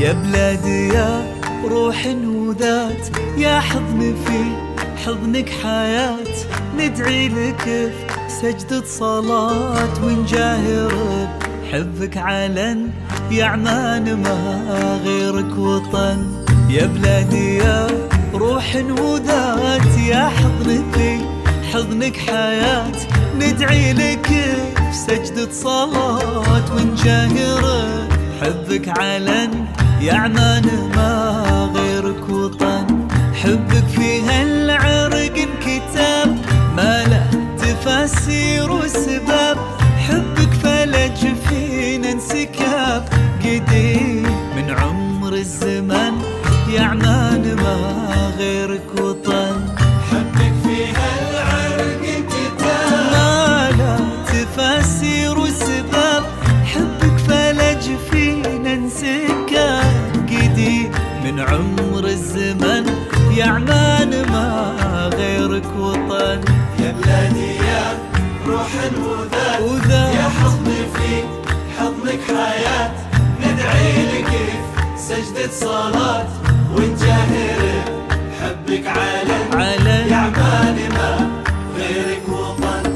يا بلادي يا روح وذات، يا حضن في حضنك حياة، ندعي لك في سجدة صلاة ونجاهر بحبك علن، يا عمان ما غيرك وطن. يا بلادي يا روح وذات، يا حضن في حضنك حياة، ندعي لك في سجدة صلاة ونجاهر حبك علن، يا عمان ما غيرك وطن. حبك في هالعرق انكتاب، ما له تفاسير وسباب، حبك فلج فينا انسكاب، قديم من عمر الزمن، يا عمان ما غيرك وطن. حبك في هالعرق انكتاب، ما له تفاسير وسباب، حبك فلج فينا انسكاب، قديم من عمر الزمن، يا عمان ما غيرك وطن. يا بلادي يا روح وذات، يا حضن في حضنك حياة، ندعي لك في سجدة صلاة ونجاهر حبك علن، يا عمان ما غيرك وطن.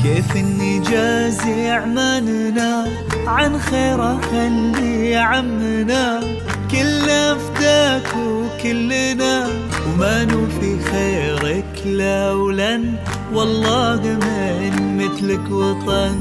كيف نجازي عماننا عن خيره خلي عمنا، كلنا فداك وكلنا وما نوفي خيرك لولا، والله من مثلك وطن.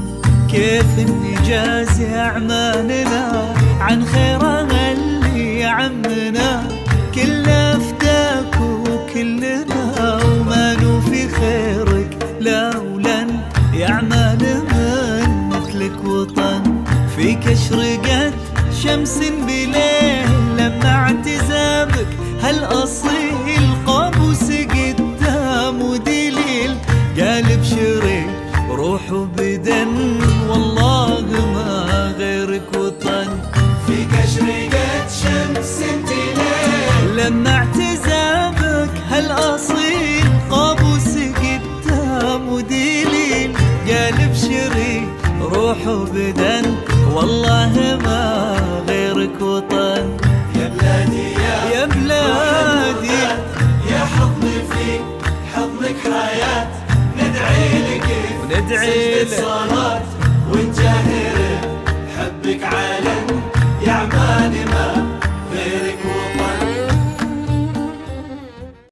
كيف نجازي عماننا عن خيره خلي عمنا، كلنا فداك وكلنا وما نوفي خيرك لولا، يا عمان من مثلك وطن. فيك اشرقت شمس بليل لما اعتزامك هالاصيل، قابوس قدام ودليل قالب شريك روح وبدن، والله ما غيرك وطن. فيك اشرقت شمس بليل لما اعتزامك هالاصيل، قابوس قدام ودليل قالب شريك روح وبدن، والله ما غيرك وطن. يا بلادي يا بلادي يا حضن في حضنك حياة، ندعي لك في وندعي سجدة لك صلاة ونجاهر